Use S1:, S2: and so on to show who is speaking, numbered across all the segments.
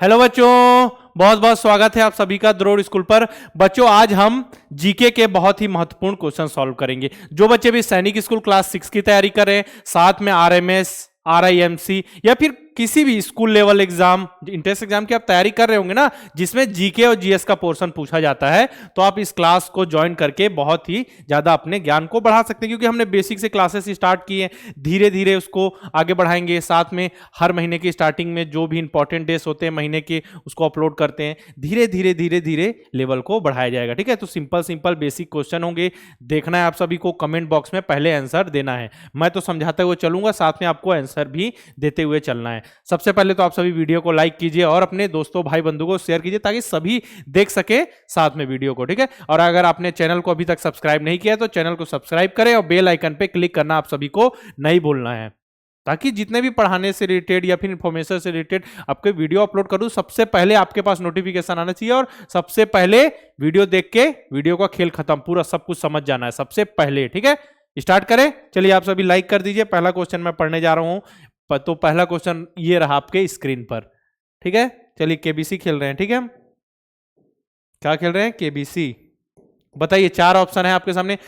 S1: Hello बच्चों, बहुत बहुत स्वागत है आप सभी का द्रोड़ स्कूल पर। बच्चों आज हम जीके के बहुत ही महत्वपूर्ण क्वेश्चन सॉल्व करेंगे। जो बच्चे भी सैनिक स्कूल क्लास 6 की तैयारी कर रहे हैं, साथ में आरएमएस, आरआईएमसी या फिर किसी भी school level exam, entrance exam की आप तैयारी कर रहे होंगे ना, जिसमें जीके और जीएस का पोर्शन पूछा जाता है, तो आप इस क्लास को ज्वाइन करके बहुत ही ज्यादा अपने ज्ञान को बढ़ा सकते हैं। क्योंकि हमने बेसिक से क्लासेस स्टार्ट की हैं, धीरे धीरे उसको आगे बढ़ाएंगे। साथ में हर महीने की स्टार्टिंग में जो भी इंपॉर्टेंट डेज होते हैं महीने के, उसको अपलोड करते हैं। धीरे धीरे धीरे धीरे लेवल को बढ़ाया जाएगा। ठीक है, तो सिंपल सिंपल बेसिक क्वेश्चन होंगे। देखना है आप सभी को, कमेंट बॉक्स में पहले आंसर देना है। मैं तो समझाते हुए चलूंगा, साथ में आपको आंसर भी देते हुए चलना है। सबसे पहले तो आप सभी वीडियो को लाइक कीजिए और अपने दोस्तों भाई बंधु को शेयर कीजिए, ताकि सभी देख सके साथ में वीडियो को। ठीक है, और अगर आपने चैनल को अभी तक सब्सक्राइब नहीं किया तो चैनल को सब्सक्राइब करें और बेल आइकन पे क्लिक करना आप सभी को नहीं भूलना है, ताकि जितने भी पढ़ाने से रिलेटेड या फिर इंफॉर्मेशन से रिलेटेड आपके वीडियो अपलोड करूं, सबसे पहले आपके पास नोटिफिकेशन आना चाहिए और सबसे पहले वीडियो देख के वीडियो का खेल खत्म, पूरा सब कुछ समझ जाना है सबसे पहले। ठीक है, स्टार्ट करें। चलिए आप सभी लाइक कर दीजिए। पहला क्वेश्चन मैं पढ़ने जा रहा हूं, तो पहला क्वेश्चन ये रहा आपके स्क्रीन पर। ठीक है, चलिए केबीसी खेल रहे हैं। ठीक है, क्या खेल रहे हैं? केबीसी। बताइए, 4 ऑप्शन है आपके सामने।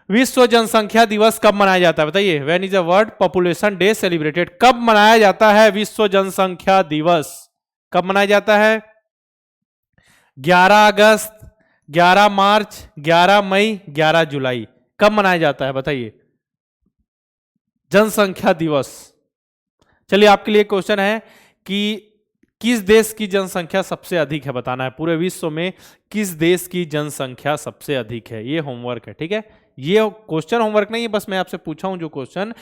S1: विश्व जनसंख्या दिवस कब मनाया जाता है? बताइए, when is the world population day celebrated? कब मनाया जाता है विश्व जनसंख्या दिवस? कब मनाया जाता है? 11 अगस्त, 11 मार्च, 11 मई, 11 जुलाई? कब मनाया जाता है बताइए जनसंख्या दिवस? चलिए आपके लिए क्वेश्चन है कि किस देश की जनसंख्या सबसे अधिक है, बताना है। पूरे विश्व में किस देश की जनसंख्या सबसे अधिक है, ये होमवर्क है। ठीक है, ये क्वेश्चन होमवर्क नहीं है, बस मैं आपसे पूछा हूं जो क्वेश्चन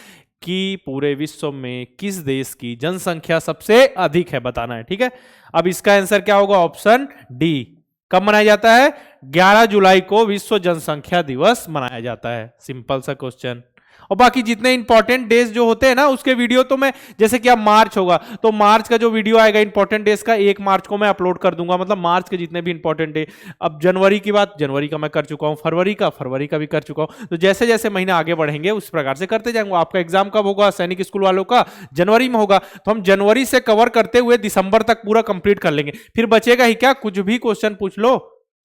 S1: कि पूरे विश्व में किस देश की जनसंख्या सबसे अधिक है, बताना है। ठीक है, अब इसका आंसर क्या होगा? Option D. कब मनाया जाता है? 11 जुलाई को विश्व जनसंख्या दिवस मनाया जाता है। सिंपल सा क्वेश्चन। और बाकी जितने इंपॉर्टेंट डेज जो होते हैं ना, उसके वीडियो तो मैं, जैसे कि अब मार्च होगा तो मार्च का जो वीडियो आएगा इंपॉर्टेंट डेज का, 1 मार्च को मैं अपलोड कर दूंगा। मतलब मार्च के जितने भी इंपॉर्टेंट डे। अब जनवरी की बात, जनवरी का मैं कर चुका हूं, फरवरी का भी कर चुका हूं। तो जैसे जैसे महीने आगे बढ़ेंगे उस प्रकार से करते जाएंगे। आपका एग्जाम कब होगा सैनिक स्कूल वालों का? जनवरी में होगा। तो हम जनवरी से कवर करते हुए दिसंबर तक पूरा कंप्लीट कर लेंगे। फिर बचेगा ही क्या? कुछ भी क्वेश्चन पूछ लो,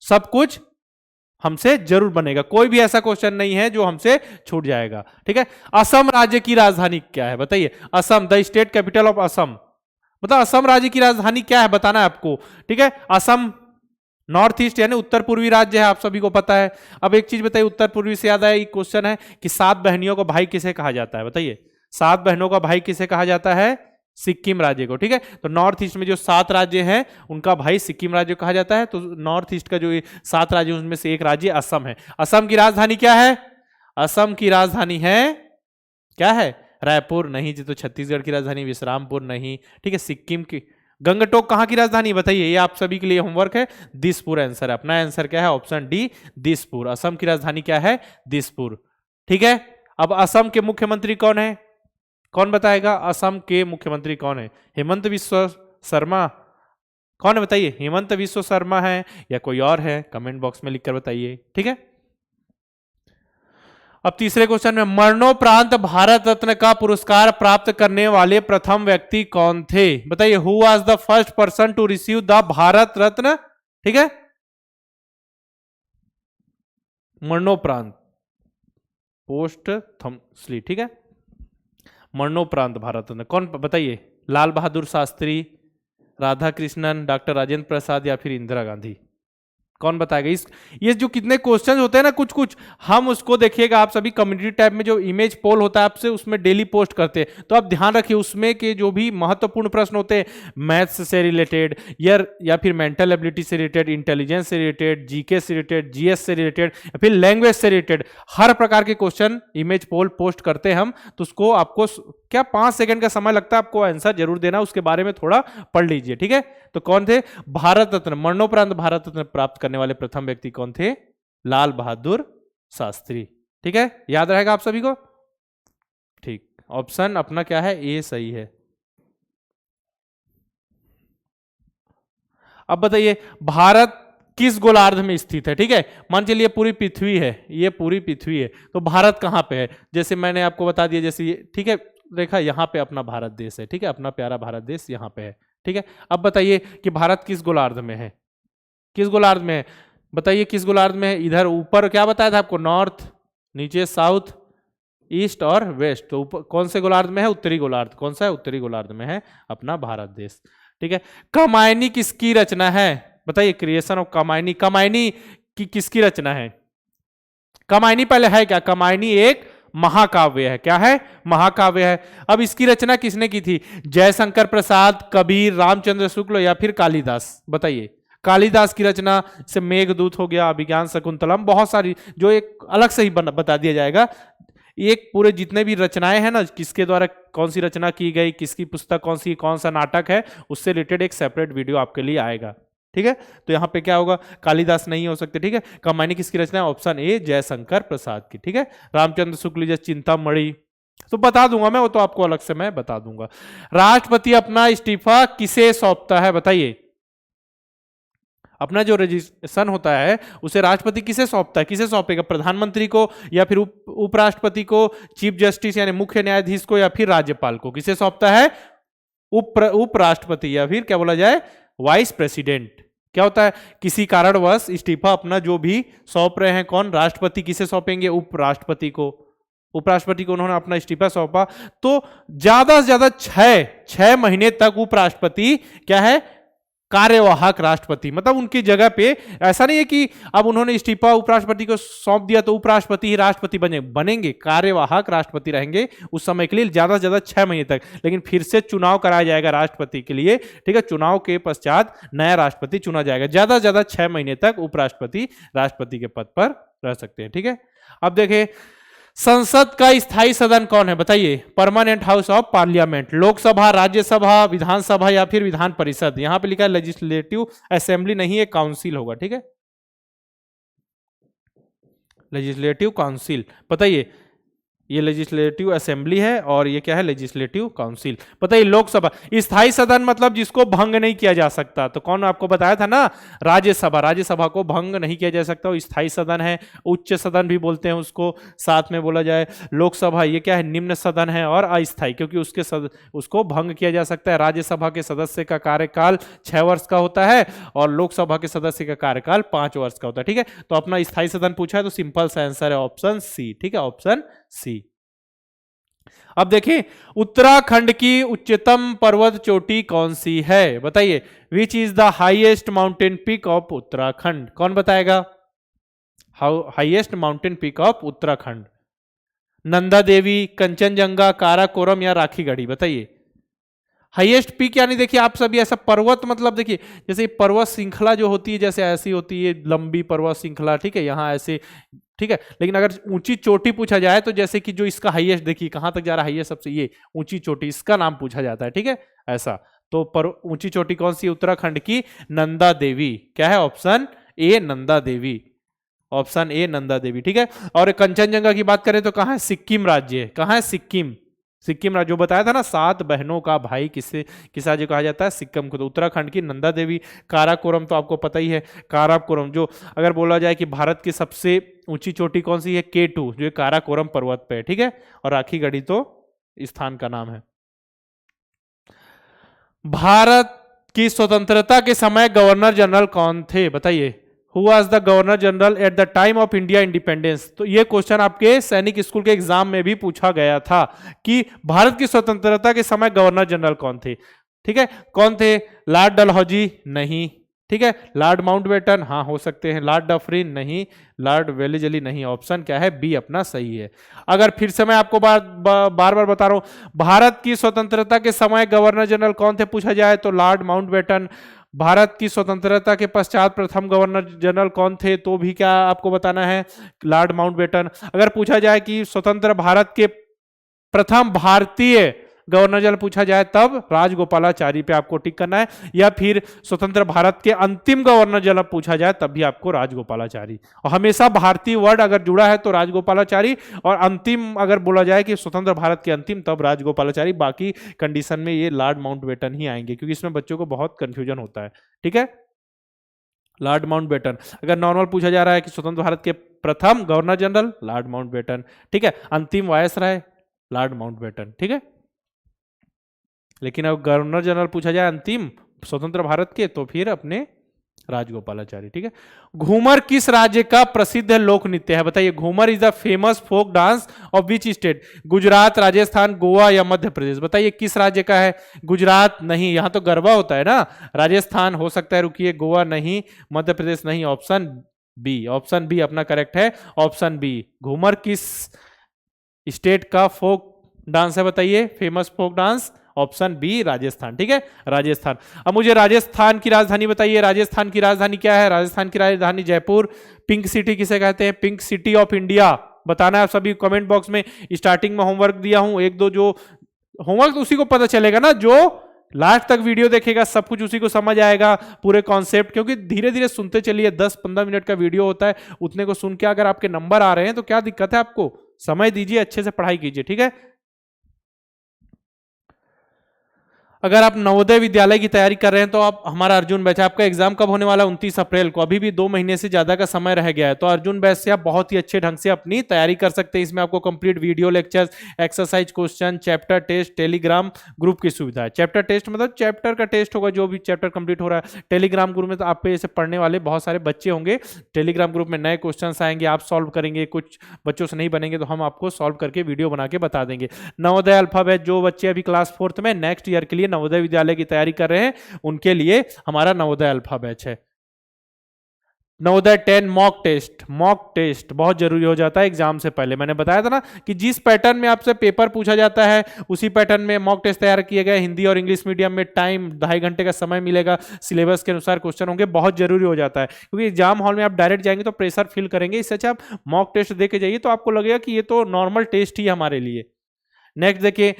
S1: सब कुछ हमसे जरूर बनेगा। कोई भी ऐसा क्वेश्चन नहीं है जो हमसे छूट जाएगा। ठीक है, असम राज्य की राजधानी क्या है? बताइए, Assam, the state capital of Assam. मतलब असम राज्य की राजधानी क्या है, बताना है आपको। ठीक है, असम नॉर्थ ईस्ट यानी उत्तर पूर्वी राज्य है, आप सभी को पता है। अब एक चीज बताइए, उत्तर पूर्वी से याद आया, एक क्वेश्चन है कि 7 बहनियों को भाई किसे कहा जाता है? बताइए, 7 बहनों का भाई किसे कहा जाता है? सिक्किम राज्य को। ठीक है, तो नॉर्थ ईस्ट में जो 7 राज्य हैं उनका भाई सिक्किम राज्य कहा जाता है। तो नॉर्थ ईस्ट का जो 7 राज्य उनमें से एक राज्य असम है। असम की राजधानी क्या है? असम की राजधानी है, क्या है? रायपुर नहीं जी। तो छत्तीसगढ़ की राजधानी विश्रामपुर नहीं। ठीक है, सिक्किम की गंगटोक कहां की राजधानी बताइए? ये आप सभी के लिए होमवर्क है। दिसपुर आंसर है। अपना आंसर क्या है? Option D, Dispur. असम की राजधानी क्या है? दिसपुर। ठीक है, अब असम के मुख्यमंत्री कौन है? कौन बताएगा असम के मुख्यमंत्री कौन है? हेमंत बिस्वा शर्मा? कौन है बताइए? हेमंत बिस्वा शर्मा है या कोई और है? कमेंट बॉक्स में लिखकर बताइए। ठीक है, अब तीसरे क्वेश्चन में, मरणोपरांत भारत रत्न का पुरस्कार प्राप्त करने वाले प्रथम व्यक्ति कौन थे? बताइए, who was the first person to receive the Bharat Ratna? ठीक है, मरणोपरांत, पोस्ट थमसली। ठीक है, मरणोपरांत भारत रत्न कौन, बताइए? लाल बहादुर शास्त्री, राधा कृष्णन, डॉक्टर राजेंद्र प्रसाद या फिर इंदिरा गांधी? कौन बताएगा? इस ये जो कितने क्वेश्चन होते हैं ना, कुछ कुछ हम उसको देखिएगा आप सभी कम्युनिटी टैब में जो इमेज पोल होता है आपसे, उसमें डेली पोस्ट करते हैं। तो आप ध्यान रखिए, उसमें के जो भी महत्वपूर्ण प्रश्न होते हैं मैथ्स से रिलेटेड या फिर मेंटल एबिलिटी से रिलेटेड, इंटेलिजेंस से रिलेटेड, जीके से रिलेटेड, जीएस से रिलेटेड या फिर लैंग्वेज से रिलेटेड, हर प्रकार के क्वेश्चन इमेज पोल पोस्ट करते हैं हम। तो उसको आपको क्या 5 सेकंड का समय लगता है, आपको आंसर जरूर देना, उसके बारे में थोड़ा पढ़ लीजिए। ठीक है, तो कौन थे? भारत रत्न, मरणोपरांत भारत रत्न प्राप्त करने वाले प्रथम व्यक्ति कौन थे? लाल बहादुर शास्त्री। ठीक है, याद रहेगा आप सभी को। ठीक, ऑप्शन अपना क्या है? ए सही है। अब बताइए, भारत किस गोलार्ध में स्थित है? ठीक है, मान चलिए पूरी पृथ्वी है, ये पूरी पृथ्वी है, तो भारत कहां पे है? जैसे मैंने आपको बता दिया, जैसे ये, ठीक है, रेखा यहाँ पे अपना भारत देश है, ठीक है, अपना प्यारा भारत देश यहाँ पे है, ठीक है। अब बताइए कि भारत किस गोलार्ध में है, किस गोलार्ध में है, बताइए किस गोलार्ध में है। इधर ऊपर क्या बताया था आपको, नॉर्थ, नीचे साउथ, ईस्ट और वेस्ट। तो ऊपर कौन से गोलार्ध में है, उत्तरी गोलार्ध। कौन सा है, उत्तरी गोलार्ध में है अपना भारत देश, ठीक है। कामायनी किसकी रचना है, बताइए, क्रिएशन ऑफ कामायनी, कामायनी की किसकी रचना है। कामायनी पहले है क्या, कामायनी एक महाकाव्य है, क्या है, महाकाव्य है। अब इसकी रचना किसने की थी, जयशंकर प्रसाद, कबीर, रामचंद्र शुक्ल या फिर कालिदास। बताइए, कालिदास की रचना से मेघदूत हो गया, अभिज्ञान शकुंतलम, बहुत सारी जो एक अलग से ही बता दिया जाएगा। एक पूरे जितने भी रचनाएं हैं ना, किसके द्वारा कौन सी रचना की गई, किसकी पुस्तक कौन सी, कौन सा नाटक है, उससे रिलेटेड एक सेपरेट वीडियो आपके लिए आएगा, ठीक है। तो यहाँ पे क्या होगा, कालिदास नहीं हो सकते, ठीक है। कामायनी किसकी रचना है, ऑप्शन ए जयशंकर प्रसाद की, ठीक है। रामचंद्र शुक्ल जैसे चिंतामणि तो बता दूंगा मैं, वो तो आपको अलग से मैं बता दूंगा। राष्ट्रपति अपना इस्तीफा किसे सौंपता है, बताइए, अपना जो रजिस्ट्रेशन होता है उसे राष्ट्रपति किसे सौंपता है, किसे सौंपेगा, प्रधानमंत्री को या फिर उपराष्ट्रपति को, चीफ जस्टिस यानी मुख्य न्यायाधीश को या फिर राज्यपाल को, किसे सौंपता है, उपराष्ट्रपति या फिर क्या बोला जाए, वाइस प्रेसिडेंट। क्या होता है, किसी कारणवश इस्तीफा अपना जो भी सौंप रहे हैं, कौन, राष्ट्रपति, किसे सौंपेंगे, उपराष्ट्रपति को। उपराष्ट्रपति को उन्होंने अपना इस्तीफा सौंपा तो ज्यादा से ज्यादा 6 महीने तक उपराष्ट्रपति क्या है, कार्यवाहक राष्ट्रपति, मतलब उनकी जगह पे, ऐसा नहीं है कि अब उन्होंने इस्तीफा उपराष्ट्रपति को सौंप दिया तो उपराष्ट्रपति ही राष्ट्रपति बनेंगे, कार्यवाहक राष्ट्रपति रहेंगे उस समय के लिए ज्यादा से ज्यादा 6 महीने तक। लेकिन फिर से चुनाव कराया जाएगा राष्ट्रपति के लिए, ठीक है, चुनाव के पश्चात नया राष्ट्रपति चुना जाएगा। ज्यादा से ज्यादा 6 महीने तक उपराष्ट्रपति राष्ट्रपति के पद पर रह सकते हैं, ठीक है। अब देखिए, संसद का स्थायी सदन कौन है, बताइए, permanent house of parliament, Lok Sabha, Rajya Sabha, Vidhan Sabha या फिर विधान परिषद। यहां पे लिखा है लेजिस्लेटिव असेंबली, नहीं है, काउंसिल होगा, ठीक है, लेजिस्लेटिव काउंसिल। बताइए, ये लेजिस्लेटिव असेंबली है और ये क्या है, लेजिस्लेटिव काउंसिल। बताइए, लोकसभा, स्थायी सदन मतलब जिसको भंग नहीं किया जा सकता, तो कौन आपको बताया था ना, राज्यसभा, राज्यसभा को भंग नहीं किया जा सकता, वो स्थायी सदन है, उच्च सदन भी बोलते हैं उसको, साथ में बोला जाए। लोकसभा ये क्या है, निम्न सदन है और अस्थायी, क्योंकि उसको भंग किया जा सकता है। राज्यसभा के सदस्य का कार्यकाल 6 वर्ष का होता है और लोकसभा के सदस्य का कार्यकाल 5 वर्ष का होता है, ठीक है। तो अपना स्थायी सदन पूछा है तो सिंपल सा आंसर है ऑप्शन सी, ठीक है, ऑप्शन सी। अब देखिए, उत्तराखंड की उच्चतम पर्वत चोटी कौन सी है, बताइए, which is the highest mountain peak of Uttarakhand, कौन बताएगा, highest mountain peak of Uttarakhand, Nanda Devi, Kanchenjunga, Karakoram या राखीगढ़ी। बताइए, हाईएस्ट पीक यानी देखिए आप सभी ऐसा पर्वत, मतलब देखिए जैसे पर्वत श्रृंखला जो होती है, जैसे ऐसी होती है लंबी पर्वत श्रृंखला, ठीक है, यहाँ ऐसे, ठीक है। लेकिन अगर ऊंची चोटी पूछा जाए तो जैसे कि जो इसका हाईएस्ट, देखिए कहां तक जा रहा है हाईएस्ट, सबसे ये ऊंची चोटी, इसका नाम पूछा जाता है, ठीक है, ऐसा। तो पर ऊंची चोटी कौन सी, उत्तराखंड की नंदा देवी, क्या है, option A Nanda Devi, option A Nanda Devi, ठीक है। और कंचनजंगा की बात करें तो कहां है, सिक्किम राज्य, कहां है, सिक्किम, सिक्किम राज्य, जो बताया था ना 7 बहनों का भाई किस राज्य कहा जाता है, सिक्किम को। तो उत्तराखंड की नंदा देवी। काराकोरम तो आपको पता ही है, काराकोरम, जो अगर बोला जाए कि भारत की सबसे ऊंची चोटी कौन सी है, K2, जो काराकोरम पर्वत पे है, ठीक है। और राखीगढ़ी तो स्थान का नाम है। भारत की स्वतंत्रता के समय गवर्नर जनरल कौन थे, बताइए, who was the governor general at the time of India independence. तो ये क्वेश्चन आपके सैनिक स्कूल के एग्जाम में भी पूछा गया था कि भारत की स्वतंत्रता के समय गवर्नर जनरल कौन थे, ठीक है। कौन थे, लॉर्ड डलहौजी, नहीं, ठीक है। लॉर्ड माउंटबेटन, हाँ हो सकते हैं। लॉर्ड डफरिन, नहीं। लॉर्ड वेलेजली, नहीं। ऑप्शन क्या है, बी अपना सही है। अगर फिर से मैं आपको बार बार बता रहा हूं, भारत की स्वतंत्रता के समय गवर्नर जनरल कौन थे पूछा जाए तो लॉर्ड माउंटबेटन। भारत की स्वतंत्रता के पश्चात प्रथम गवर्नर जनरल कौन थे तो भी क्या आपको बताना है, लॉर्ड माउंटबेटन। अगर पूछा जाए कि स्वतंत्र भारत के प्रथम भारतीय गवर्नर जनरल पूछा जाए तब राजगोपालाचारी पे आपको टिक करना है, या फिर स्वतंत्र भारत के अंतिम गवर्नर जनरल पूछा जाए तब भी आपको राजगोपालाचारी। और हमेशा भारतीय वर्ड अगर जुड़ा है तो राजगोपालाचारी, और अंतिम अगर बोला जाए कि स्वतंत्र भारत के अंतिम तब राजगोपालाचारी। बाकी कंडीशन में ये लॉर्ड माउंटबेटन ही आएंगे, क्योंकि इसमें बच्चों को बहुत कंफ्यूजन होता है, ठीक है। Lord Mountbatten. अगर नॉर्मल पूछा जा रहा है कि स्वतंत्र भारत के प्रथम गवर्नर जनरल, लॉर्ड माउंटबेटन, ठीक है। अंतिम वायसराय, लॉर्ड माउंटबेटन, ठीक है। लेकिन अब गवर्नर जनरल पूछा जाए अंतिम स्वतंत्र भारत के, तो फिर अपने राजगोपालाचारी। ठीक है। घूमर किस राज्य का प्रसिद्ध लोक नृत्य है? बताइए। Ghoomar is the famous folk dance of which state? Gujarat, Rajasthan, Goa या मध्य प्रदेश? बताइए किस राज्य का है? गुजरात नहीं, यहां तो गरबा होता है ना। राजस्थान हो सकता है, रुकिए, गोवा नहीं, मध्य प्रदेश नहीं, ऑप्शन बी। ऑप्शन बी अपना करेक्ट है, ऑप्शन बी। घूमर किस स्टेट का फोक डांस है? बताइए famous folk dance. Option B Rajasthan. ठीक है, राजस्थान। अब मुझे राजस्थान की राजधानी बताइए। राजस्थान की राजधानी क्या है? राजस्थान की राजधानी जयपुर। पिंक सिटी किसे कहते हैं? Pink city of India. बताना है सभी कमेंट बॉक्स में। स्टार्टिंग में होमवर्क दिया हूं, एक दो जो होमवर्क तो उसी को पता चलेगा ना, जो लास्ट तक वीडियो देखेगा सब कुछ उसी को समझ आएगा पूरे कॉन्सेप्ट। क्योंकि धीरे धीरे सुनते चलिए, 10-15 मिनट का वीडियो होता है, उतने को सुन के अगर आपके नंबर आ रहे हैं तो क्या दिक्कत है आपको? समय दीजिए, अच्छे से पढ़ाई कीजिए। ठीक है। अगर आप नवोदय विद्यालय की तैयारी कर रहे हैं तो आप हमारा अर्जुन बैच, आपका एग्जाम कब होने वाला है? 29 अप्रैल को। अभी भी 2 महीने से ज्यादा का समय रह गया है, तो अर्जुन बैच से आप बहुत ही अच्छे ढंग से अपनी तैयारी कर सकते हैं। इसमें आपको complete video lectures, exercise question, chapter test, telegram group की सुविधा है। चैप्टर टेस्ट मतलब चैप्टर का टेस्ट होगा, जो भी चैप्टर कंप्लीट हो रहा है। टेलीग्राम ग्रुप में तो आप पे जैसे पढ़ने वाले बहुत सारे बच्चे होंगे, टेलीग्राम ग्रुप में नए क्वेश्चन आएंगे, आप सॉल्व करेंगे, कुछ बच्चों से नहीं बनेंगे तो हम आपको सॉल्व करके वीडियो बना के बता देंगे। नवोदय अल्फाबेट, जो बच्चे अभी क्लास 4th में नेक्स्ट ईयर के लिए नवोदय विद्यालय की तैयारी कर रहे हैं, उनके लिए हमारा नवोदय अल्फा बैच है। Navodaya 10 mock test. Mock test बहुत जरूरी हो जाता है एग्जाम से पहले। मैंने बताया था ना कि जिस पैटर्न में आपसे पेपर पूछा जाता है उसी पैटर्न में मॉक टेस्ट तैयार किए गए। हिंदी और इंग्लिश मीडियम में टाइम 2.5 घंटे का समय मिलेगा, सिलेबस के अनुसार क्वेश्चन होंगे, बहुत जरूरी हो जाता है। क्योंकि एग्जाम हॉल में आप डायरेक्ट जाएंगे तो प्रेशर फील करेंगे, इससे अच्छा आप मॉक टेस्ट दे के जाइए तो आपको लगेगा कि ये तो नॉर्मल टेस्ट ही हमारे लिए। नेक्स्ट देखिए,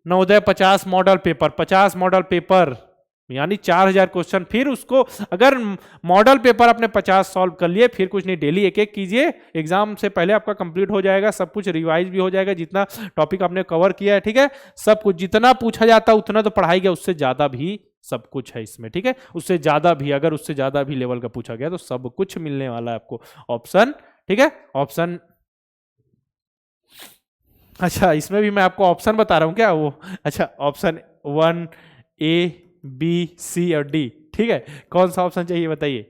S1: Navodaya 50 model paper. 50 model paper यानी 4000 क्वेश्चन। फिर उसको अगर मॉडल पेपर आपने 50 सॉल्व कर लिए, फिर कुछ नहीं, डेली एक एक कीजिए, एग्जाम से पहले आपका कंप्लीट हो जाएगा, सब कुछ रिवाइज भी हो जाएगा, जितना टॉपिक आपने कवर किया है। ठीक है, सब कुछ जितना पूछा जाता है उतना तो पढ़ाई गया, उससे ज्यादा भी सब कुछ है इसमें। ठीक है, उससे ज्यादा भी, अगर उससे ज्यादा भी लेवल का पूछा गया तो सब कुछ मिलने वाला है आपको। ऑप्शन, ठीक है, ऑप्शन। अच्छा, इसमें भी मैं आपको ऑप्शन बता रहा हूं क्या? वो अच्छा, ऑप्शन 1, A, B, C और D। ठीक है, कौन सा ऑप्शन चाहिए बताइए?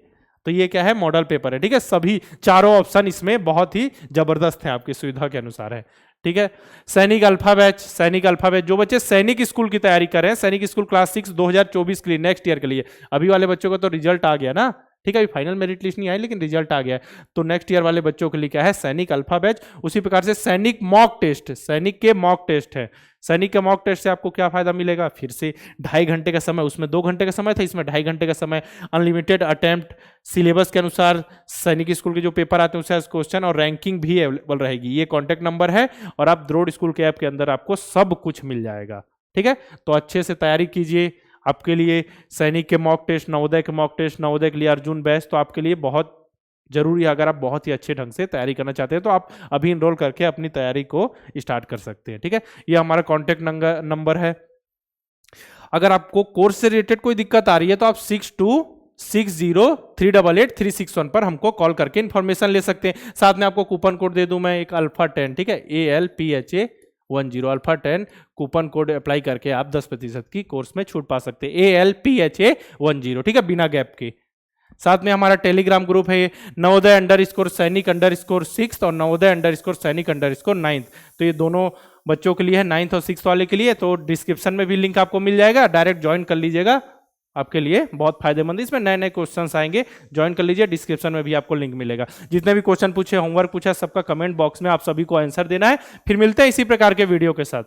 S1: तो ये क्या है? मॉडल पेपर है। ठीक है, सभी चारों ऑप्शन इसमें बहुत ही जबरदस्त है, आपकी सुविधा के अनुसार है। ठीक है, सैनिक अल्फा बैच। सैनिक अल्फा बैच, जो बच्चे सैनिक स्कूल की तैयारी कर रहे हैं, सैनिक स्कूल क्लास 6 2024 के लिए, नेक्स्ट ईयर के लिए, अभी वाले बच्चों को तो रिजल्ट आ गया ना। ठीक है, अभी फाइनल मेरिट लिस्ट नहीं आई लेकिन रिजल्ट आ गया है, तो नेक्स्ट ईयर वाले बच्चों के लिए क्या है? सैनिक अल्फा बैच। उसी प्रकार से सैनिक मॉक टेस्ट, सैनिक के मॉक टेस्ट है। सैनिक के मॉक टेस्ट से आपको क्या फायदा मिलेगा? फिर से 2.5 घंटे का समय, उसमें 2 घंटे का समय था, इसमें 2.5 घंटे का समय, अनलिमिटेड अटेम्प्ट, सिलेबस के अनुसार सैनिक स्कूल के जो पेपर आते हैं उससे क्वेश्चन, और रैंकिंग भी अवेलेबल रहेगी। ये कॉन्टैक्ट नंबर है और आप द्रोड़ स्कूल के ऐप के अंदर आपको सब कुछ मिल जाएगा। ठीक है, तो अच्छे से तैयारी कीजिए। आपके लिए सैनिक के मॉक टेस्ट, नवोदय के मॉक टेस्ट, नवोदय के लिए अर्जुन बैच तो आपके लिए बहुत जरूरी है। अगर आप बहुत ही अच्छे ढंग से तैयारी करना चाहते हैं तो आप अभी इनरोल करके अपनी तैयारी को स्टार्ट कर सकते हैं। ठीक है, ये हमारा कॉन्टैक्ट नंबर है। अगर आपको कोर्स से रिलेटेड कोई दिक्कत आ रही है तो आप 6260388361 पर हमको कॉल करके इंफॉर्मेशन ले सकते हैं। साथ में आपको कूपन कोड दे दूं मैं, एक अल्फा 10, ठीक है, ALPHA10 alpha 10 coupon code apply करके आप 10% की कोर्स में छूट पा सकते हैं। ALPHA10, ठीक है, बिना गैप के। साथ में हमारा टेलीग्राम ग्रुप है नवोदय _सैनिक_6 और नवोदय _सैनिक_9। तो ये दोनों बच्चों के लिए है, 9th और 6th वाले के लिए। तो डिस्क्रिप्शन में भी लिंक आपको मिल जाएगा, डायरेक्ट ज्वाइन कर लीजिएगा, आपके लिए बहुत फायदेमंद है। इसमें नए नए क्वेश्चंस आएंगे, ज्वाइन कर लीजिए, डिस्क्रिप्शन में भी आपको लिंक मिलेगा। जितने भी क्वेश्चन पूछे, होमवर्क पूछा, सबका कमेंट बॉक्स में आप सभी को आंसर देना है। फिर मिलते हैं इसी प्रकार के वीडियो के साथ।